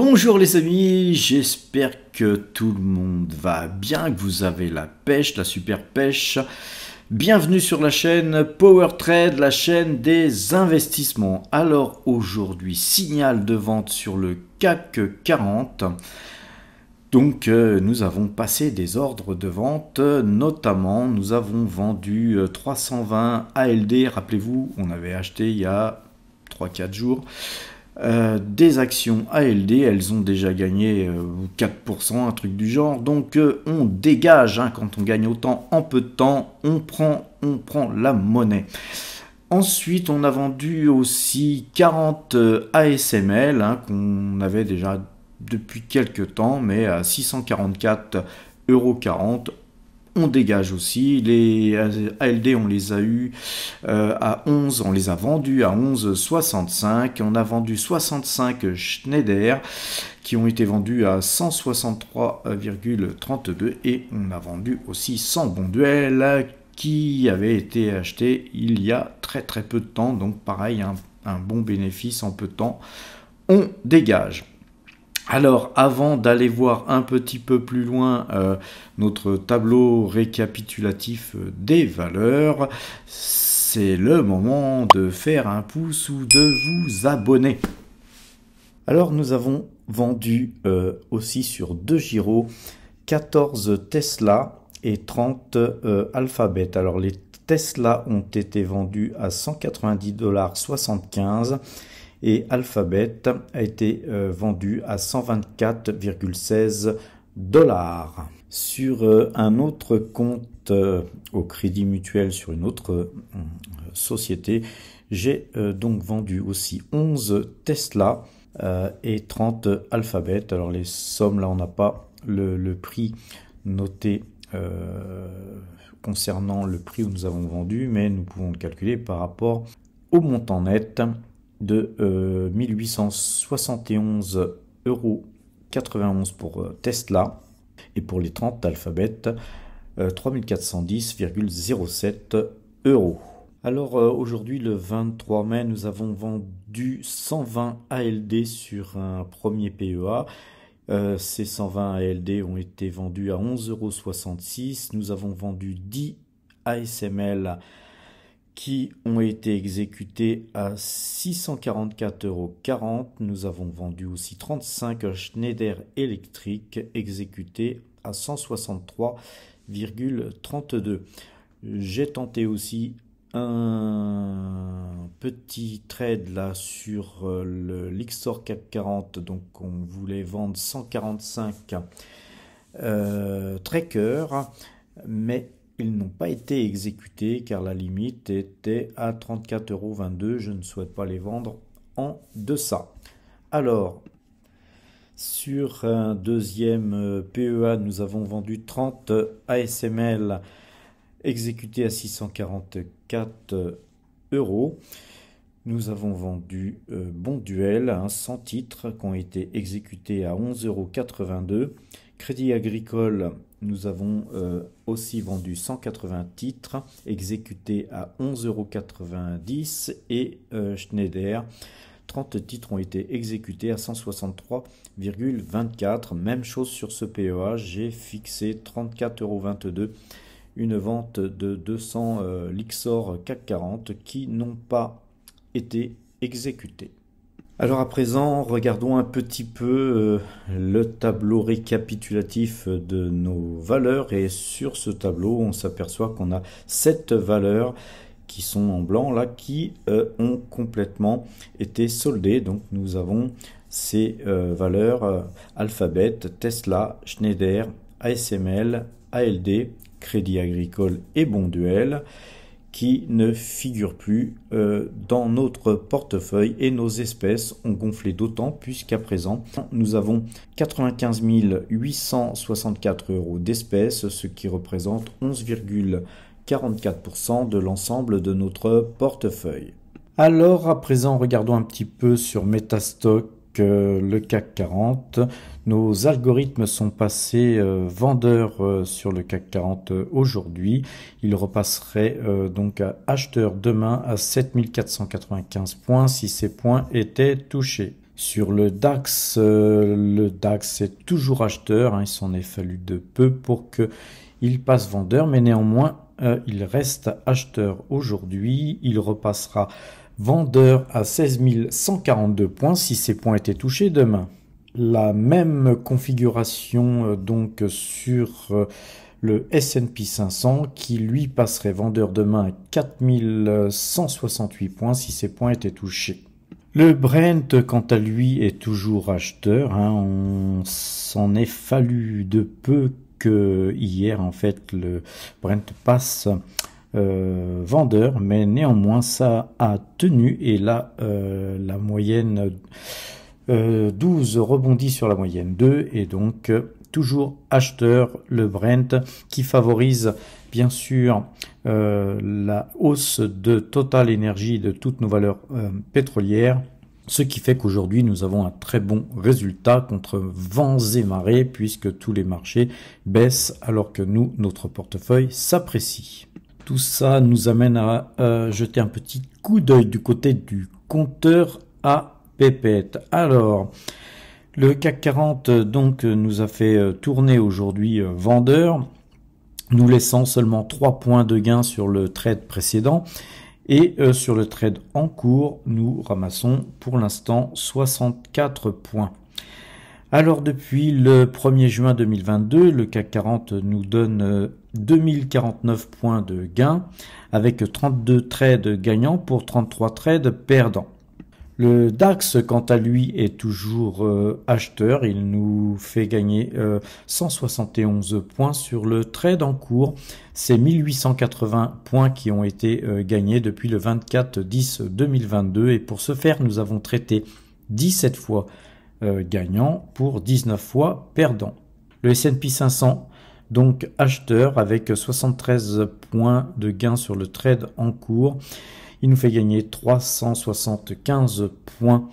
Bonjour les amis, j'espère que tout le monde va bien, que vous avez la pêche, la super pêche. Bienvenue sur la chaîne Power Trade, la chaîne des investissements. Alors aujourd'hui, signal de vente sur le CAC 40. Donc nous avons passé des ordres de vente, notamment nous avons vendu 320 ALD, rappelez-vous, on avait acheté il y a 3-4 jours. Des actions ALD, elles ont déjà gagné 4%, un truc du genre, donc on dégage, hein, quand on gagne autant en peu de temps, on prend la monnaie. Ensuite, on a vendu aussi 40 ASML, hein, qu'on avait déjà depuis quelques temps, mais à 644,40 €. On dégage aussi, les ALD on les a eu à 11, on les a vendus à 11,65, on a vendu 65 Schneider qui ont été vendus à 163,32 et on a vendu aussi 100 Bonduelle qui avaient été achetés il y a très peu de temps, donc pareil, un bon bénéfice en peu de temps, on dégage. Alors, avant d'aller voir un petit peu plus loin notre tableau récapitulatif des valeurs, c'est le moment de faire un pouce ou de vous abonner. Alors, nous avons vendu aussi sur 2 gyros 14 Tesla et 30 Alphabet. Alors, les Tesla ont été vendus à 190,75 $ et Alphabet a été vendu à 124,16 $. Sur un autre compte au Crédit Mutuel, sur une autre société, j'ai donc vendu aussi 11 Tesla et 30 Alphabet. Alors les sommes, là on n'a pas le prix noté concernant le prix où nous avons vendu, mais nous pouvons le calculer par rapport au montant net de 1871,91 € pour Tesla et pour les 30 Alphabet 3410,07 €. Alors aujourd'hui le 23 mai nous avons vendu 120 ALD sur un premier PEA. Ces 120 ALD ont été vendus à 11,66 €. Nous avons vendu 10 ASML qui ont été exécutés à 644,40 €. Nous avons vendu aussi 35 Schneider électriques exécutés à 163,32 €. J'ai tenté aussi un petit trade là sur le Lyxor CAC 40, donc on voulait vendre 145 trackers, mais ils n'ont pas été exécutés car la limite était à 34,22 €. Je ne souhaite pas les vendre en deçà. Alors, sur un deuxième PEA, nous avons vendu 30 ASML exécutés à 644 €. Nous avons vendu Bonduelle, 100 titres qui ont été exécutés à 11,82 €. Crédit Agricole, nous avons aussi vendu 180 titres exécutés à 11,90 € et Schneider, 30 titres ont été exécutés à 163,24 €. Même chose sur ce PEA, j'ai fixé 34,22 €, une vente de 200 Lyxor CAC 40 qui n'ont pas été exécutés. Alors à présent, regardons un petit peu le tableau récapitulatif de nos valeurs, et sur ce tableau, on s'aperçoit qu'on a 7 valeurs qui sont en blanc là, qui ont complètement été soldées. Donc nous avons ces valeurs Alphabet, Tesla, Schneider, ASML, ALD, Crédit Agricole et Bonduelle, qui ne figurent plus dans notre portefeuille, et nos espèces ont gonflé d'autant puisqu'à présent nous avons 95 864 € d'espèces, ce qui représente 11,44% de l'ensemble de notre portefeuille. Alors à présent, regardons un petit peu sur Metastock, le CAC 40. Nos algorithmes sont passés vendeurs sur le CAC 40 aujourd'hui. Ils repasseraient donc à acheteurs demain à 7495 points si ces points étaient touchés. Sur le DAX est toujours acheteur, hein, il s'en est fallu de peu pour qu'il passe vendeur, mais néanmoins il reste acheteur aujourd'hui. Il repassera vendeur à 16 142 points si ces points étaient touchés demain. La même configuration donc sur le S&P 500 qui lui passerait vendeur demain à 4168 points si ces points étaient touchés. Le Brent, quant à lui, est toujours acheteur, hein. On s'en est fallu de peu que hier, en fait, le Brent passe vendeur, mais néanmoins, ça a tenu. Et là, la moyenne 12 rebondit sur la moyenne 2, et donc toujours acheteur, le Brent, qui favorise bien sûr la hausse de Total Energy et de toutes nos valeurs pétrolières, ce qui fait qu'aujourd'hui nous avons un très bon résultat contre vents et marées puisque tous les marchés baissent alors que nous, notre portefeuille s'apprécie. Tout ça nous amène à jeter un petit coup d'œil du côté du compteur à pépettes. Alors, le CAC 40 donc nous a fait tourner aujourd'hui vendeur, nous laissant seulement 3 points de gain sur le trade précédent. Et sur le trade en cours, nous ramassons pour l'instant 64 points. Alors depuis le 1er juin 2022, le CAC 40 nous donne 2049 points de gain avec 32 trades gagnants pour 33 trades perdants. Le DAX, quant à lui, est toujours acheteur. Il nous fait gagner 171 points sur le trade en cours. C'est 1880 points qui ont été gagnés depuis le 24/10/2022. Et pour ce faire, nous avons traité 17 fois gagnant pour 19 fois perdant. Le S&P 500, donc acheteur, avec 73 points de gain sur le trade en cours. Il nous fait gagner 375 points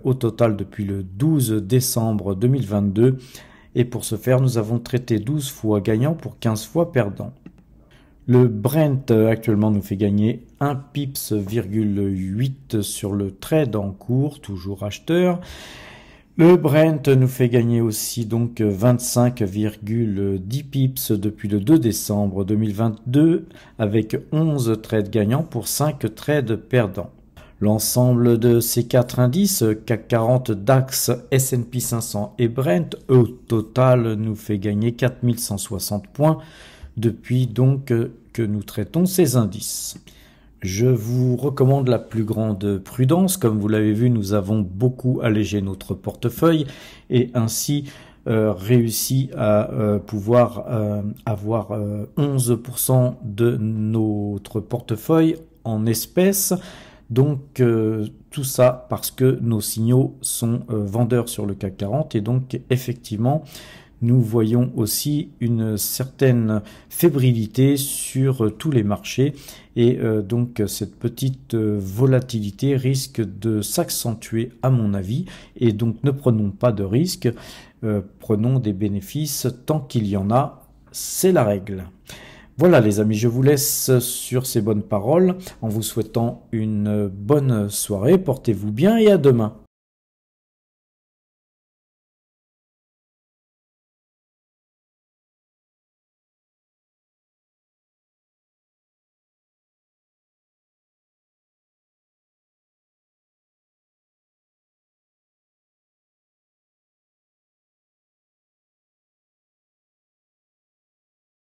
au total depuis le 12 décembre 2022. Et pour ce faire, nous avons traité 12 fois gagnant pour 15 fois perdant. Le Brent actuellement nous fait gagner 1 pips,8 sur le trade en cours, toujours acheteur. Le Brent nous fait gagner aussi donc 25,10 pips depuis le 2 décembre 2022 avec 11 trades gagnants pour 5 trades perdants. L'ensemble de ces 4 indices, CAC 40, DAX, S&P 500 et Brent, au total nous fait gagner 4160 points depuis donc que nous traitons ces indices. Je vous recommande la plus grande prudence. Comme vous l'avez vu, nous avons beaucoup allégé notre portefeuille et ainsi réussi à pouvoir avoir 11% de notre portefeuille en espèces. Donc tout ça parce que nos signaux sont vendeurs sur le CAC 40 et donc effectivement nous voyons aussi une certaine fébrilité sur tous les marchés et donc cette petite volatilité risque de s'accentuer à mon avis et donc ne prenons pas de risques, prenons des bénéfices tant qu'il y en a, c'est la règle. Voilà les amis, je vous laisse sur ces bonnes paroles en vous souhaitant une bonne soirée, portez-vous bien et à demain.